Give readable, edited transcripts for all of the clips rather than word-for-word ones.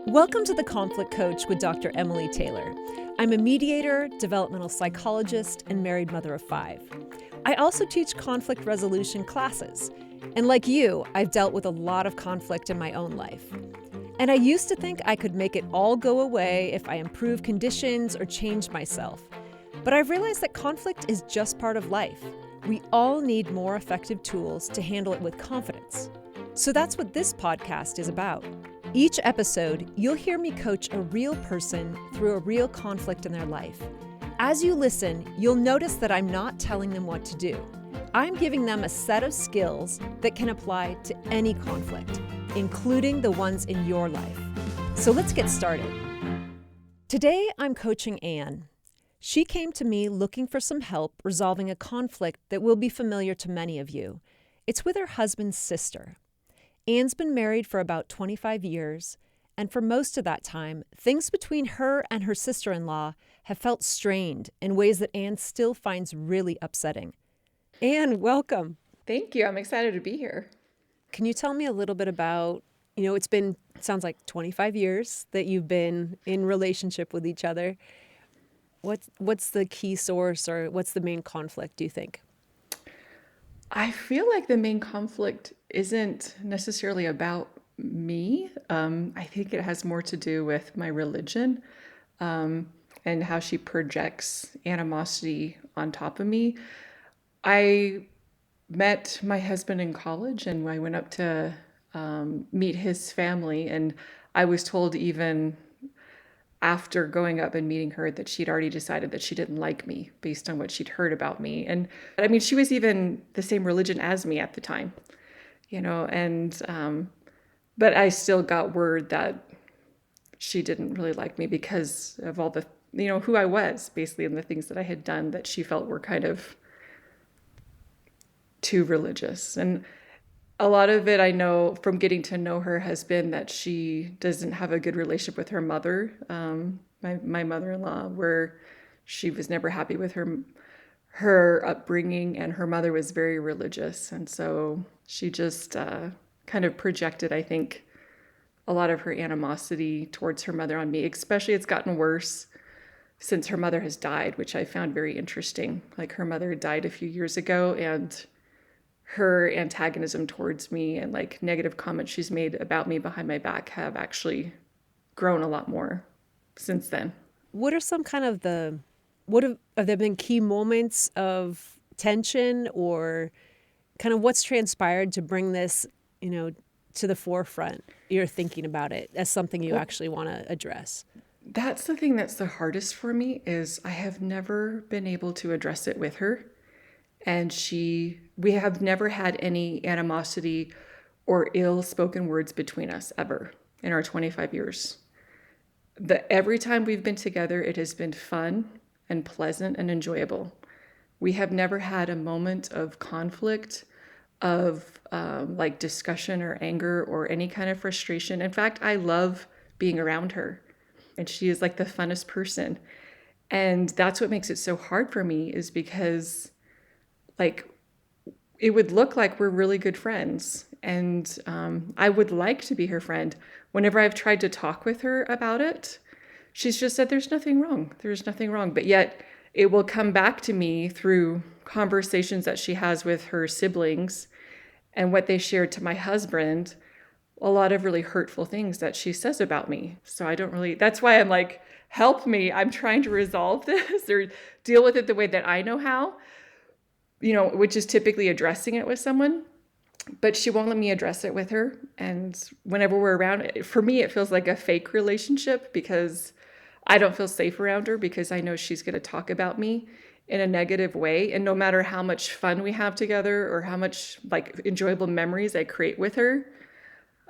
Welcome to The Conflict Coach with Dr. Emily Taylor. I'm a mediator, developmental psychologist, and married mother of 5. I also teach conflict resolution classes. And like you, I've dealt with a lot of conflict in my own life. And I used to think I could make it all go away if I improved conditions or changed myself. But I've realized that conflict is just part of life. We all need more effective tools to handle it with confidence. So that's what this podcast is about. Each episode, you'll hear me coach a real person through a real conflict in their life. As you listen, you'll notice that I'm not telling them what to do. I'm giving them a set of skills that can apply to any conflict, including the ones in your life. So let's get started. Today, I'm coaching Anne. She came to me looking for some help resolving a conflict that will be familiar to many of you. It's with her husband's sister. Anne's been married for about 25 years, and for most of that time, things between her and her sister-in-law have felt strained in ways that Anne still finds really upsetting. Anne, welcome. Thank you. I'm excited to be here. Can you tell me a little bit about, it sounds like 25 years that you've been in relationship with each other. What's the key source or what's the main conflict, do you think? I feel like the main conflict isn't necessarily about me. I think it has more to do with my religion and how she projects animosity on top of me. I met my husband in college and I went up to meet his family, and I was told even after going up and meeting her that she'd already decided that she didn't like me based on what she'd heard about me. And I mean, she was even the same religion as me at the time, but I still got word that she didn't really like me because of all the, who I was basically and the things that I had done that she felt were kind of too religious. And a lot of it I know from getting to know her has been that she doesn't have a good relationship with her mother, my mother-in-law, where she was never happy with her upbringing, and her mother was very religious. And so she just kind of projected, I think, a lot of her animosity towards her mother on me. Especially it's gotten worse since her mother has died, which I found very interesting. Like, her mother died a few years ago, and her antagonism towards me and like negative comments she's made about me behind my back have actually grown a lot more since then. What are some kind of have there been key moments of tension, or kind of what's transpired to bring this, to the forefront? You're thinking about it as something you actually want to address. That's the thing that's the hardest for me, is I have never been able to address it with her. And we have never had any animosity or ill-spoken words between us ever in our 25 years. Every time we've been together, it has been fun and pleasant and enjoyable. We have never had a moment of conflict, of like discussion or anger or any kind of frustration. In fact, I love being around her, and she is like the funnest person. And that's what makes it so hard for me, is because like it would look like we're really good friends, and I would like to be her friend. Whenever I've tried to talk with her about it, she's just said there's nothing wrong. There's nothing wrong. But yet it will come back to me through conversations that she has with her siblings and what they shared to my husband, a lot of really hurtful things that she says about me. So that's why I'm like, help me. I'm trying to resolve this or deal with it the way that I know how. Which is typically addressing it with someone, but she won't let me address it with her. And whenever we're around, for me, it feels like a fake relationship because I don't feel safe around her, because I know she's going to talk about me in a negative way. And no matter how much fun we have together or how much like enjoyable memories I create with her,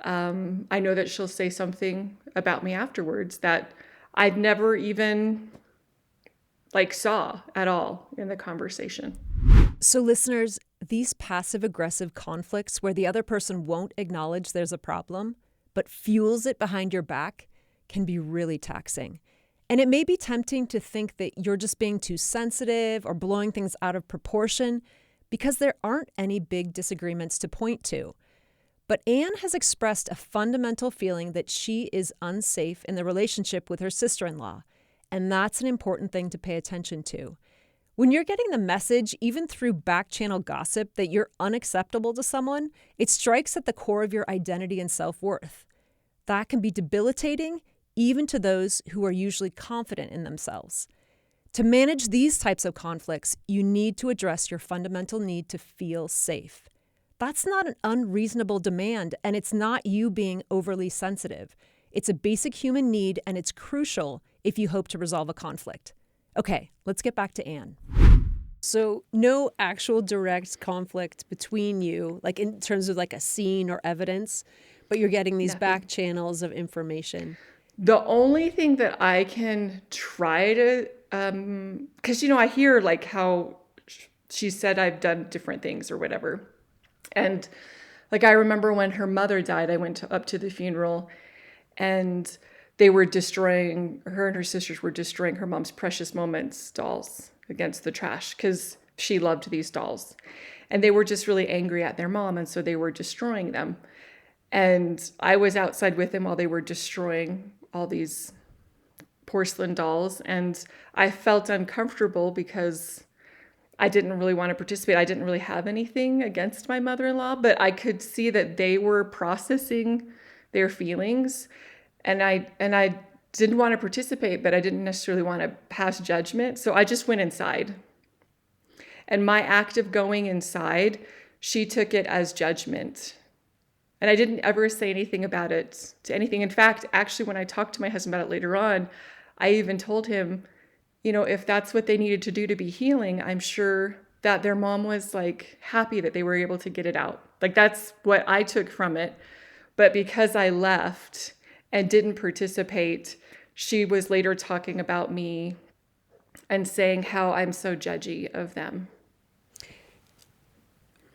I know that she'll say something about me afterwards that I'd never even saw at all in the conversation. So listeners, these passive-aggressive conflicts where the other person won't acknowledge there's a problem, but fuels it behind your back, can be really taxing. And it may be tempting to think that you're just being too sensitive or blowing things out of proportion because there aren't any big disagreements to point to. But Anne has expressed a fundamental feeling that she is unsafe in the relationship with her sister-in-law, and that's an important thing to pay attention to. When you're getting the message, even through back-channel gossip, that you're unacceptable to someone, it strikes at the core of your identity and self-worth. That can be debilitating, even to those who are usually confident in themselves. To manage these types of conflicts, you need to address your fundamental need to feel safe. That's not an unreasonable demand, and it's not you being overly sensitive. It's a basic human need, and it's crucial if you hope to resolve a conflict. Okay, let's get back to Anne. So no actual direct conflict between you, like in terms of like a scene or evidence, but you're getting these back channels of information. The only thing that I can try to, because, I hear like how she said I've done different things or whatever. And like, I remember when her mother died, I went up to the funeral and they were destroying, her and her sisters were destroying her mom's Precious Moments dolls against the trash because she loved these dolls. And they were just really angry at their mom. And so they were destroying them. And I was outside with them while they were destroying all these porcelain dolls. And I felt uncomfortable because I didn't really want to participate. I didn't really have anything against my mother-in-law, but I could see that they were processing their feelings. And I didn't want to participate, but I didn't necessarily want to pass judgment. So I just went inside. And my act of going inside, she took it as judgment. And I didn't ever say anything about it to anything. In fact, actually, when I talked to my husband about it later on, I even told him, if that's what they needed to do to be healing, I'm sure that their mom was like happy that they were able to get it out. Like, that's what I took from it. But because I left and didn't participate, she was later talking about me and saying how I'm so judgy of them.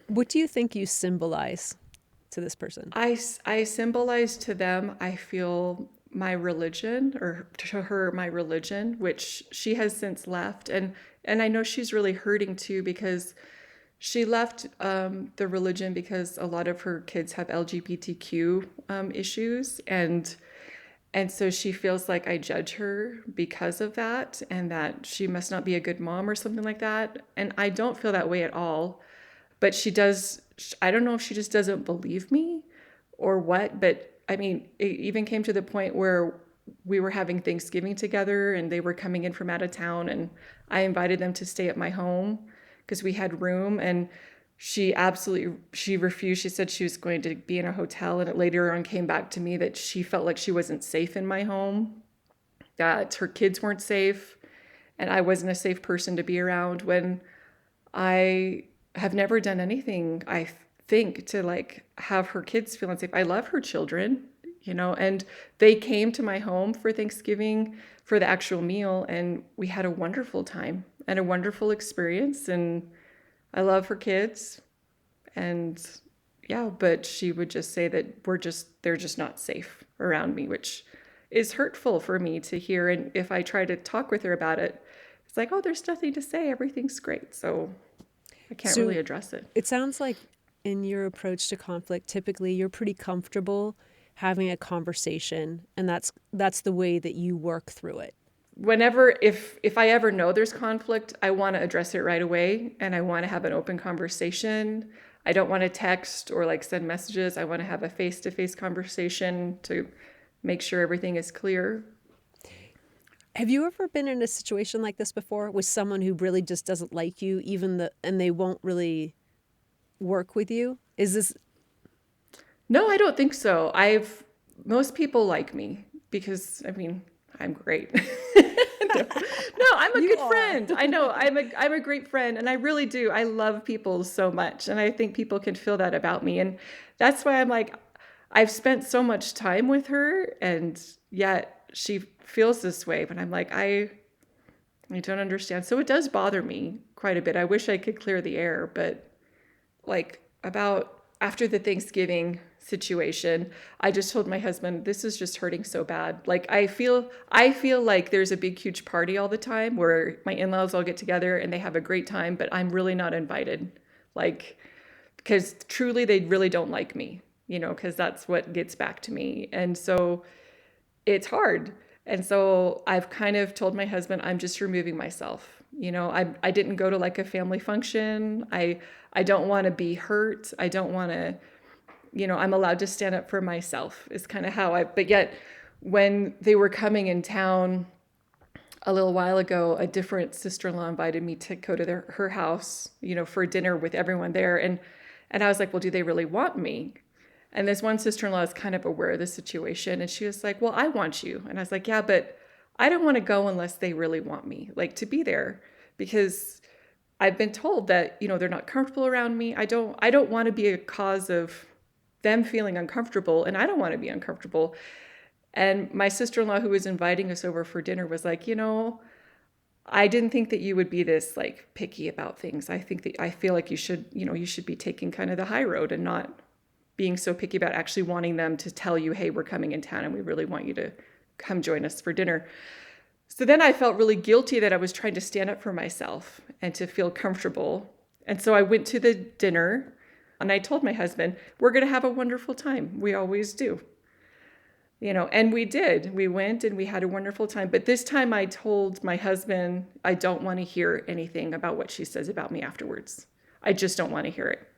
What do you think you symbolize to this person? I symbolize to them, I feel, my religion, or to her, my religion, which she has since left. And I know she's really hurting too, because she left the religion because a lot of her kids have LGBTQ issues. And so she feels like I judge her because of that, and that she must not be a good mom or something like that. And I don't feel that way at all. But she does, I don't know if she just doesn't believe me or what, but I mean, it even came to the point where we were having Thanksgiving together and they were coming in from out of town, and I invited them to stay at my home because we had room, and she refused. She said she was going to be in a hotel, and it later on came back to me that she felt like she wasn't safe in my home, that her kids weren't safe, and I wasn't a safe person to be around, when I have never done anything, I think, to like have her kids feel unsafe. I love her children, and they came to my home for Thanksgiving for the actual meal, and we had a wonderful time and a wonderful experience, and I love her kids. And yeah, but she would just say that they're just not safe around me, which is hurtful for me to hear. And if I try to talk with her about it, it's like, oh, there's nothing to say, everything's great. So I can't really address it. It sounds like in your approach to conflict, typically you're pretty comfortable having a conversation, and that's the way that you work through it. Whenever, if I ever know there's conflict, I want to address it right away, and I want to have an open conversation. I don't want to text or like send messages. I want to have a face-to-face conversation to make sure everything is clear. Have you ever been in a situation like this before with someone who really just doesn't like you, and they won't really work with you? Is this? No, I don't think so. Most people like me because, I mean, I'm great. No, I'm a good friend. I know I'm a great friend, and I really do. I love people so much, and I think people can feel that about me. And that's why I'm like, I've spent so much time with her, and yet she feels this way. But I'm like, I don't understand. So it does bother me quite a bit. I wish I could clear the air, but like about after the Thanksgiving situation, I just told my husband, this is just hurting so bad. Like I feel like there's a big, huge party all the time where my in-laws all get together and they have a great time, but I'm really not invited. Like, because truly they really don't like me, because that's what gets back to me. And so it's hard. And so I've kind of told my husband, I'm just removing myself. I didn't go to like a family function. I don't want to be hurt. I don't want to, I'm allowed to stand up for myself is kind of but yet when they were coming in town a little while ago, a different sister-in-law invited me to go to her house, for dinner with everyone there. And I was like, well, do they really want me? And this one sister-in-law is kind of aware of the situation. And she was like, well, I want you. And I was like, yeah, but I don't want to go unless they really want me, like, to be there, because I've been told that, they're not comfortable around me. I don't want to be a cause of them feeling uncomfortable, and I don't want to be uncomfortable. And my sister-in-law, who was inviting us over for dinner, was like, I didn't think that you would be this like picky about things. I feel like you should be taking kind of the high road and not being so picky about actually wanting them to tell you, hey, we're coming in town and we really want you to come join us for dinner. So then I felt really guilty that I was trying to stand up for myself and to feel comfortable. And so I went to the dinner and I told my husband, we're going to have a wonderful time. We always do. And we did. We went and we had a wonderful time. But this time I told my husband, I don't want to hear anything about what she says about me afterwards. I just don't want to hear it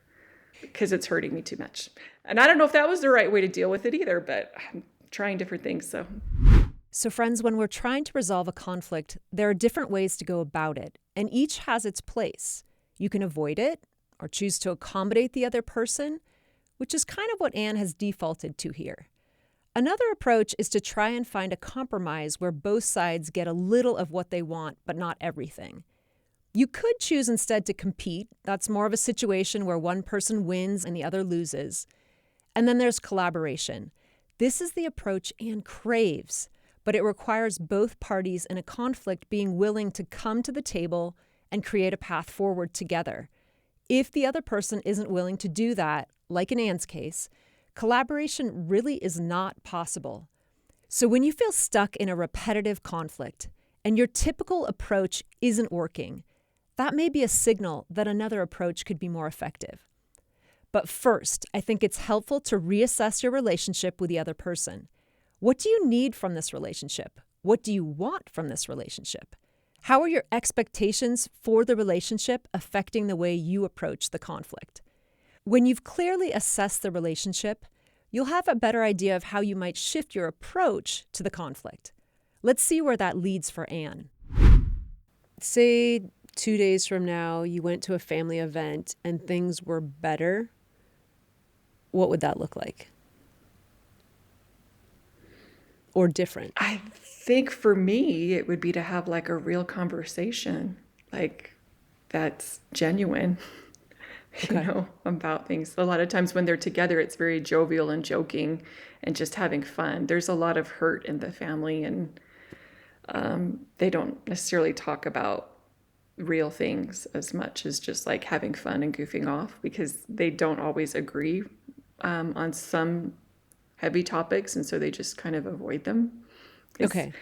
because it's hurting me too much. And I don't know if that was the right way to deal with it either, but I'm trying different things. So friends, when we're trying to resolve a conflict, there are different ways to go about it, and each has its place. You can avoid it or choose to accommodate the other person, which is kind of what Anne has defaulted to here. Another approach is to try and find a compromise where both sides get a little of what they want, but not everything. You could choose instead to compete. That's more of a situation where one person wins and the other loses. And then there's collaboration. This is the approach Anne craves, but it requires both parties in a conflict being willing to come to the table and create a path forward together. If the other person isn't willing to do that, like in Anne's case, collaboration really is not possible. So when you feel stuck in a repetitive conflict and your typical approach isn't working, that may be a signal that another approach could be more effective. But first, I think it's helpful to reassess your relationship with the other person. What do you need from this relationship? What do you want from this relationship? How are your expectations for the relationship affecting the way you approach the conflict? When you've clearly assessed the relationship, you'll have a better idea of how you might shift your approach to the conflict. Let's see where that leads for Anne. Say 2 days from now, you went to a family event and things were better. What would that look like? Or different? I think for me, it would be to have like a real conversation, like that's genuine. Okay. About things. A lot of times when they're together, it's very jovial and joking and just having fun. There's a lot of hurt in the family, and they don't necessarily talk about real things as much as just like having fun and goofing off, because they don't always agree on some heavy topics, and so they just kind of avoid them. Okay.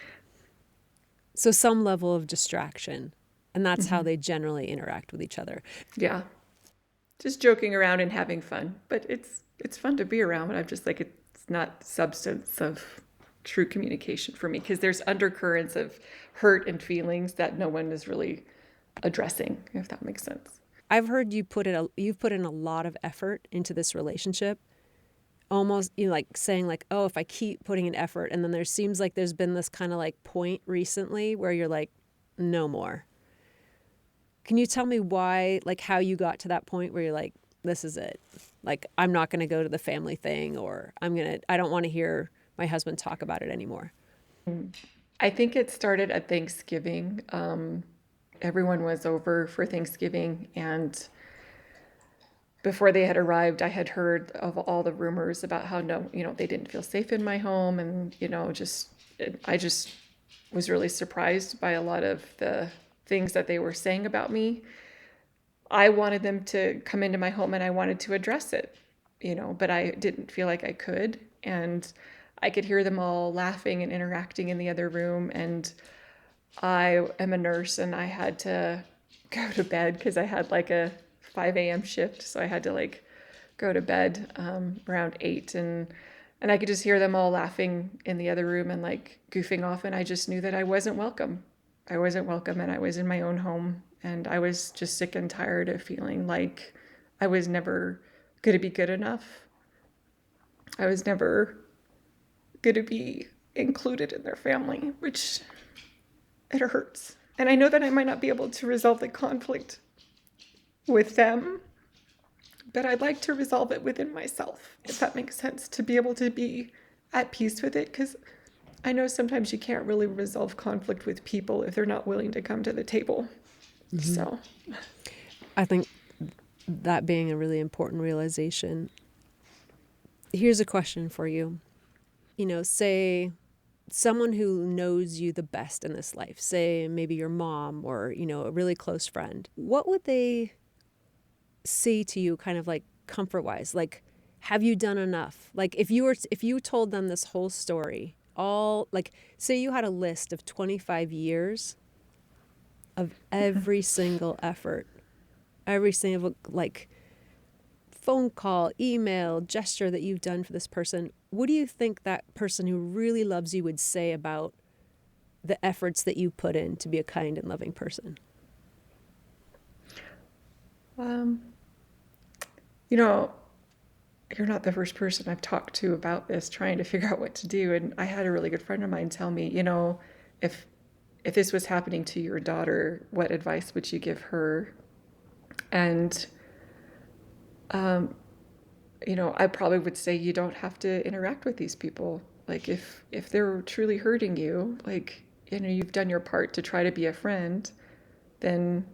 So some level of distraction, and that's how they generally interact with each other. Yeah. Just joking around and having fun, but it's fun to be around. But I'm just like, it's not substance of true communication for me, because there's undercurrents of hurt and feelings that no one is really addressing, if that makes sense. I've heard you've put in a lot of effort into this relationship. Almost like saying like, oh, if I keep putting in effort, and then there seems like there's been this kind of like point recently where you're like, no more. Can you tell me why, like how you got to that point where you're like, this is it? Like, I'm not going to go to the family thing, or I don't want to hear my husband talk about it anymore. I think it started at Thanksgiving. Everyone was over for Thanksgiving, and before they had arrived, I had heard of all the rumors about how they didn't feel safe in my home, and I just was really surprised by a lot of the things that they were saying about me. I wanted them to come into my home and I wanted to address it, but I didn't feel like I could. And I could hear them all laughing and interacting in the other room. And I am a nurse and I had to go to bed because I had like a 5 a.m. shift. So I had to like go to bed around 8, and I could just hear them all laughing in the other room and like goofing off, and I just knew that I wasn't welcome. I wasn't welcome, and I was in my own home, and I was just sick and tired of feeling like I was never going to be good enough. I was never going to be included in their family, which it hurts. And I know that I might not be able to resolve the conflict with them, but I'd like to resolve it within myself, if that makes sense, to be able to be at peace with it. Because I know sometimes you can't really resolve conflict with people if they're not willing to come to the table. Mm-hmm. So I think that being a really important realization. Here's a question for you. Say someone who knows you the best in this life, say maybe your mom or, a really close friend, what would they say to you kind of like comfort-wise? Like, have you done enough? Like if you told them this whole story, all like, say you had a list of 25 years of every single effort, every single like phone call, email, gesture that you've done for this person, what do you think that person who really loves you would say about the efforts that you put in to be a kind and loving person? You're not the first person I've talked to about this, trying to figure out what to do. And I had a really good friend of mine tell me, if this was happening to your daughter, what advice would you give her? And I probably would say you don't have to interact with these people. Like if they're truly hurting you, like, you've done your part to try to be a friend, then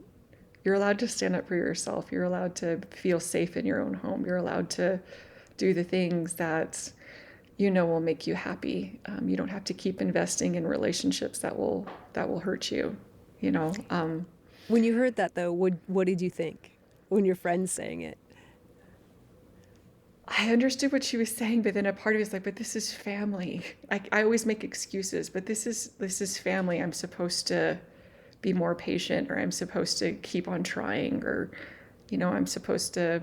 you're allowed to stand up for yourself. You're allowed to feel safe in your own home. You're allowed to do the things that will make you happy. You don't have to keep investing in relationships that will hurt you. When you heard that though, what did you think when your friend's saying it? I understood what she was saying, but then a part of me was like, but this is family. I always make excuses, but this is family. I'm supposed to be more patient, or I'm supposed to keep on trying, or, I'm supposed to,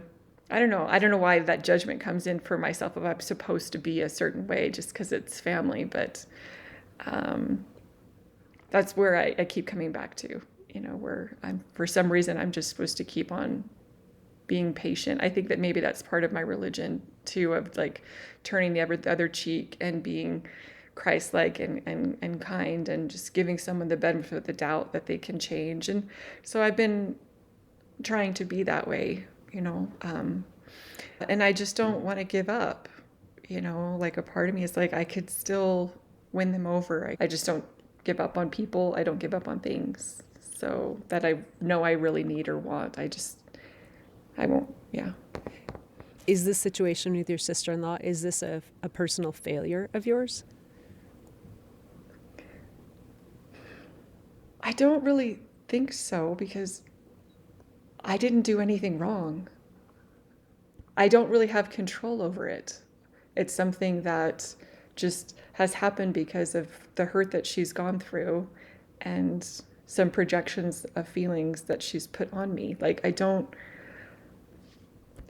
I don't know why that judgment comes in for myself if I'm supposed to be a certain way just because it's family. But that's where I keep coming back to, where for some reason, I'm just supposed to keep on being patient. I think that maybe that's part of my religion too, of like turning the other cheek and being Christ-like and kind, and just giving someone the benefit of the doubt that they can change. And so I've been trying to be that way, and I just don't want to give up. Like a part of me is like, I could still win them over. I just don't give up on people. I don't give up on things so that I know I really need or want. I won't, yeah. Is this situation with your sister-in-law, is this a personal failure of yours? I don't really think so, because I didn't do anything wrong. I don't really have control over it. It's something that just has happened because of the hurt that she's gone through and some projections of feelings that she's put on me. Like,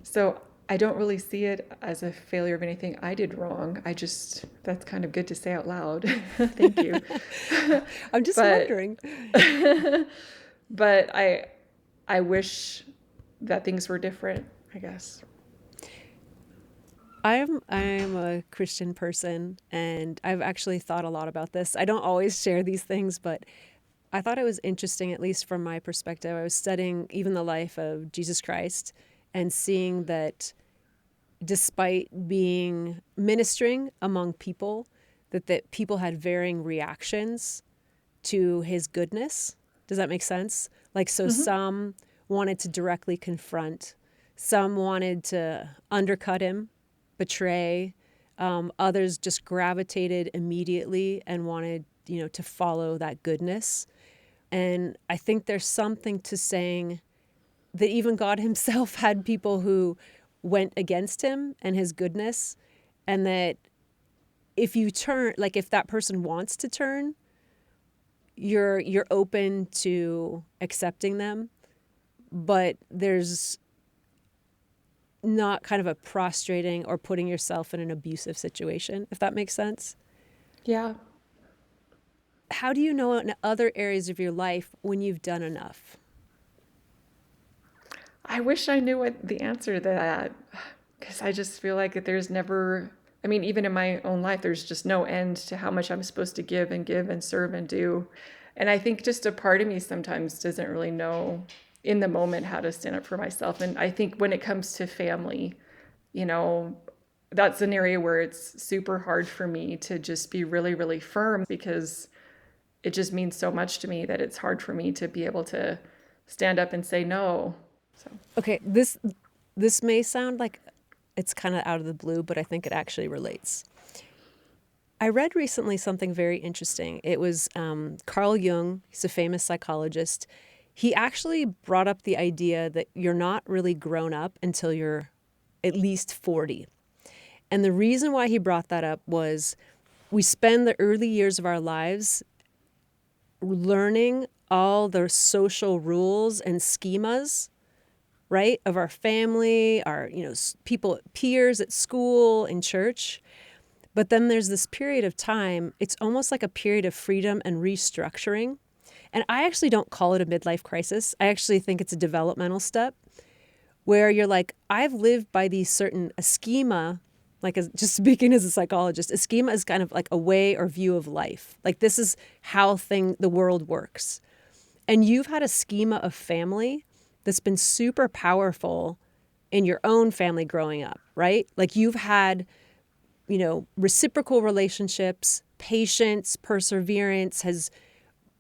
so I don't really see it as a failure of anything I did wrong. That's kind of good to say out loud. Thank you. I'm just wondering. But I wish that things were different, I guess. I am a Christian person, and I've actually thought a lot about this. I don't always share these things, but I thought it was interesting, at least from my perspective. I was studying even the life of Jesus Christ and seeing that despite being ministering among people, that people had varying reactions to his goodness. Does that make sense? Like, so some wanted to directly confront, some wanted to undercut him, betray, others just gravitated immediately and wanted, to follow that goodness. And I think there's something to saying that even God himself had people who went against him and his goodness, and that if you turn, like if that person wants to turn, you're open to accepting them, but there's not kind of a prostrating or putting yourself in an abusive situation, if that makes sense. Yeah. How do you know in other areas of your life when you've done enough? I wish I knew what the answer to that, because I just feel like that there's never, I mean, even in my own life, there's just no end to how much I'm supposed to give and serve and do. And I think just a part of me sometimes doesn't really know in the moment how to stand up for myself. And I think when it comes to family, you know, that's an area where it's super hard for me to just be really, really firm, because it just means so much to me that it's hard for me to be able to stand up and say no. So. Okay, this may sound like it's kind of out of the blue, but I think it actually relates. I read recently something very interesting. It was Carl Jung. He's a famous psychologist. He actually brought up the idea that you're not really grown up until you're at least 40. And the reason why he brought that up was we spend the early years of our lives learning all the social rules and schemas, right, of our family, our, people, peers at school, in church. But then there's this period of time, it's almost like a period of freedom and restructuring. And I actually don't call it a midlife crisis. I actually think it's a developmental step where you're like, I've lived by these certain, a schema, just speaking as a psychologist, a schema is kind of like a way or view of life. Like this is how the world works. And you've had a schema of family that's been super powerful in your own family growing up, right? Like you've had, reciprocal relationships, patience, perseverance has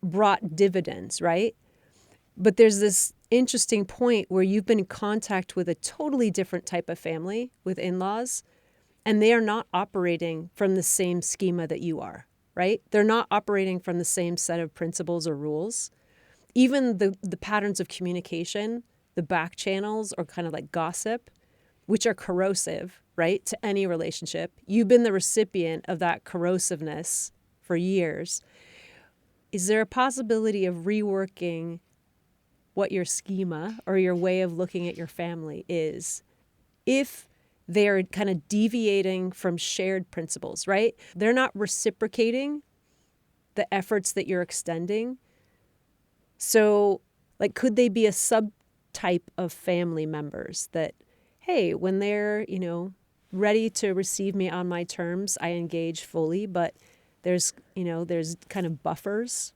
brought dividends, right? But there's this interesting point where you've been in contact with a totally different type of family with in-laws, and they are not operating from the same schema that you are, right? They're not operating from the same set of principles or rules. Even the patterns of communication, the back channels or kind of like gossip, which are corrosive, right, to any relationship. You've been the recipient of that corrosiveness for years. Is there a possibility of reworking what your schema or your way of looking at your family is if they're kind of deviating from shared principles, right? They're not reciprocating the efforts that you're extending. So, could they be a subtype of family members that, hey, when they're, ready to receive me on my terms, I engage fully, but there's kind of buffers?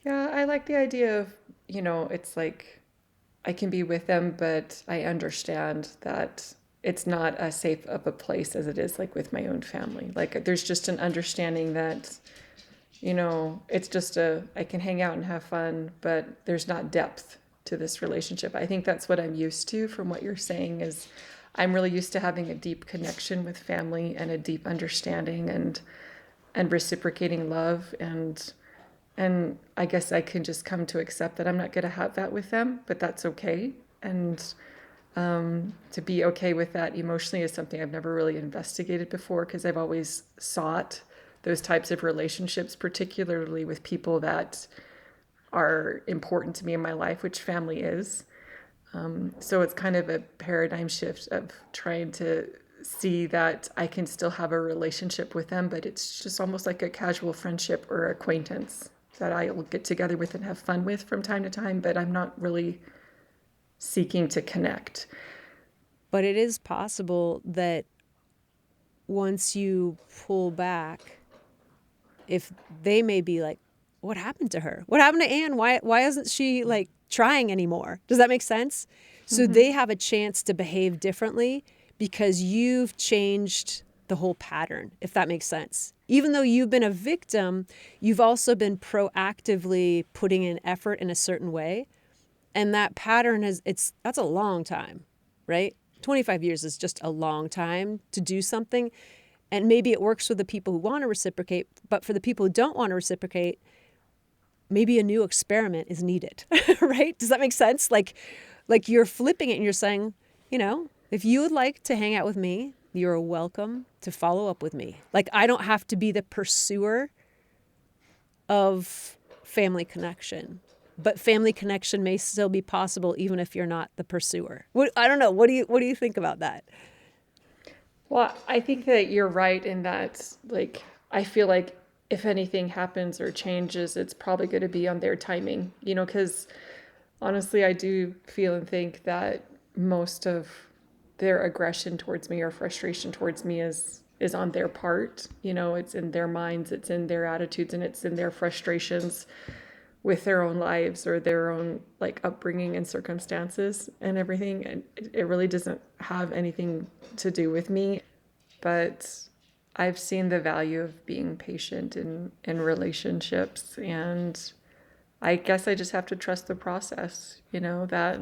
Yeah, I like the idea of, it's like I can be with them, but I understand that it's not as safe of a place as it is like with my own family. Like there's just an understanding that, it's just I can hang out and have fun, but there's not depth to this relationship. I think that's what I'm used to from what you're saying is I'm really used to having a deep connection with family and a deep understanding and reciprocating love and I guess I can just come to accept that I'm not going to have that with them, but that's okay. And to be okay with that emotionally is something I've never really investigated before because I've always sought those types of relationships, particularly with people that are important to me in my life, which family is. So it's kind of a paradigm shift of trying to see that I can still have a relationship with them, but it's just almost like a casual friendship or acquaintance that I will get together with and have fun with from time to time, but I'm not really seeking to connect. But it is possible that once you pull back, if they may be like, what happened to her? What happened to Anne? Why isn't she trying anymore? Does that make sense? So they have a chance to behave differently because you've changed the whole pattern, if that makes sense. Even though you've been a victim, you've also been proactively putting in effort in a certain way. And that pattern that's a long time, right? 25 years is just a long time to do something. And maybe it works for the people who want to reciprocate, but for the people who don't want to reciprocate, maybe a new experiment is needed, right? Does that make sense? Like you're flipping it and you're saying, if you would like to hang out with me, you're welcome to follow up with me. Like I don't have to be the pursuer of family connection. but family connection may still be possible even if you're not the pursuer. I don't know. What do you think about that? Well, I think that you're right in that, like, I feel like if anything happens or changes, it's probably going to be on their timing, because honestly, I do feel and think that most of their aggression towards me or frustration towards me is on their part. It's in their minds, it's in their attitudes, and it's in their frustrations with their own lives or their own like upbringing and circumstances and everything. And it really doesn't have anything to do with me. But I've seen the value of being patient in relationships, and I guess I just have to trust the process, that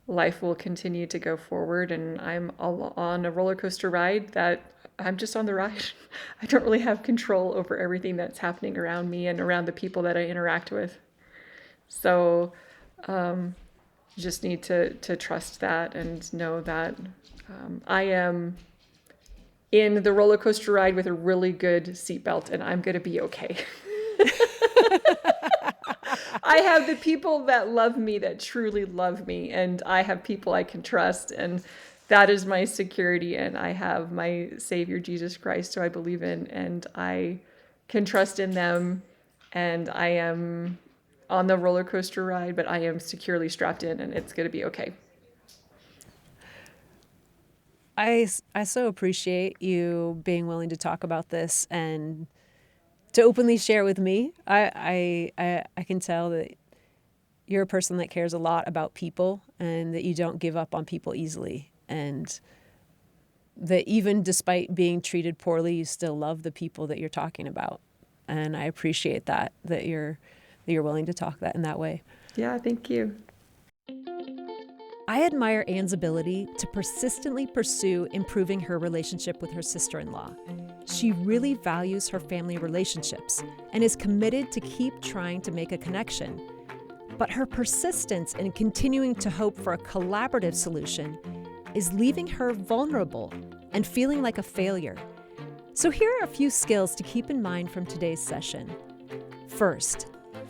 life will continue to go forward, and I'm on a roller coaster ride that I'm just on the ride. I don't really have control over everything that's happening around me and around the people that I interact with. So you just need to trust that and know that I am in the roller coaster ride with a really good seatbelt, and I'm going to be okay. I have the people that love me, that truly love me, and I have people I can trust, and that is my security, and I have my Savior, Jesus Christ, who I believe in, and I can trust in them, and I am on the roller coaster ride, but I am securely strapped in, and it's going to be okay. I so appreciate you being willing to talk about this and to openly share with me. I can tell that you're a person that cares a lot about people and that you don't give up on people easily, and that even despite being treated poorly, you still love the people that you're talking about. And I appreciate that you're willing to talk that in that way. Yeah, thank you. I admire Anne's ability to persistently pursue improving her relationship with her sister-in-law. She really values her family relationships and is committed to keep trying to make a connection. But her persistence in continuing to hope for a collaborative solution is leaving her vulnerable and feeling like a failure. So here are a few skills to keep in mind from today's session. First,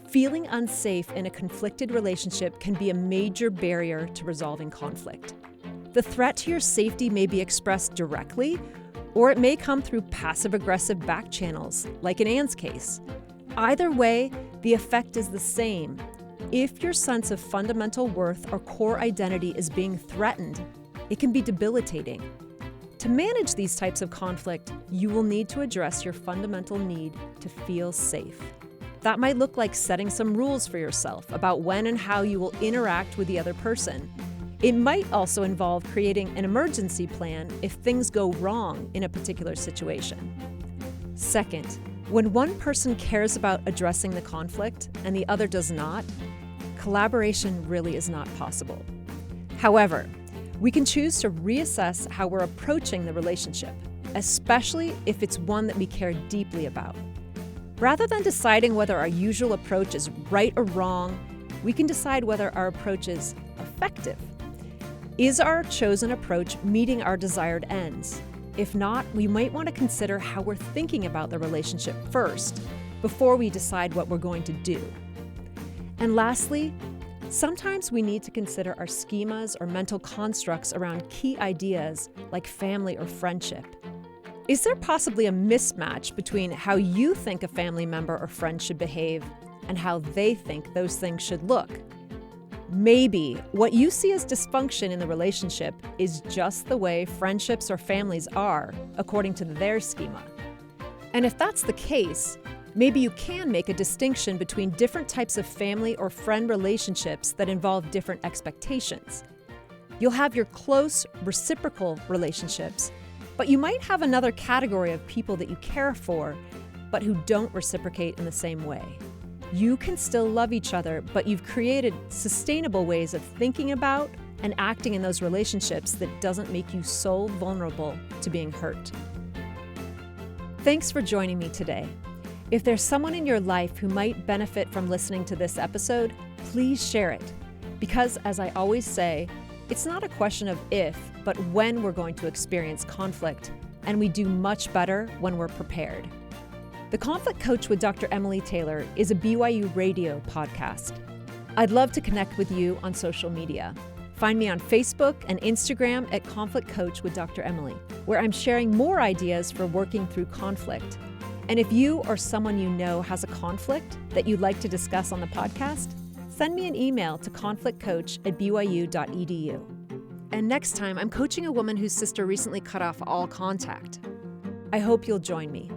feeling unsafe in a conflicted relationship can be a major barrier to resolving conflict. The threat to your safety may be expressed directly, or it may come through passive-aggressive back channels, like in Anne's case. Either way, the effect is the same. If your sense of fundamental worth or core identity is being threatened, it can be debilitating. To manage these types of conflict, you will need to address your fundamental need to feel safe. That might look like setting some rules for yourself about when and how you will interact with the other person. It might also involve creating an emergency plan if things go wrong in a particular situation. Second, when one person cares about addressing the conflict and the other does not, collaboration really is not possible. However, we can choose to reassess how we're approaching the relationship, especially if it's one that we care deeply about. Rather than deciding whether our usual approach is right or wrong, we can decide whether our approach is effective. Is our chosen approach meeting our desired ends? If not, we might want to consider how we're thinking about the relationship first, before we decide what we're going to do. And lastly, sometimes we need to consider our schemas or mental constructs around key ideas like family or friendship. Is there possibly a mismatch between how you think a family member or friend should behave and how they think those things should look? Maybe what you see as dysfunction in the relationship is just the way friendships or families are, according to their schema. And if that's the case, maybe you can make a distinction between different types of family or friend relationships that involve different expectations. You'll have your close, reciprocal relationships, but you might have another category of people that you care for, but who don't reciprocate in the same way. You can still love each other, but you've created sustainable ways of thinking about and acting in those relationships that doesn't make you so vulnerable to being hurt. Thanks for joining me today. If there's someone in your life who might benefit from listening to this episode, please share it. Because as I always say, it's not a question of if, but when we're going to experience conflict, and we do much better when we're prepared. The Conflict Coach with Dr. Emily Taylor is a BYU radio podcast. I'd love to connect with you on social media. Find me on Facebook and Instagram at Conflict Coach with Dr. Emily, where I'm sharing more ideas for working through conflict. And if you or someone you know has a conflict that you'd like to discuss on the podcast, send me an email to conflictcoach@byu.edu. And next time, I'm coaching a woman whose sister recently cut off all contact. I hope you'll join me.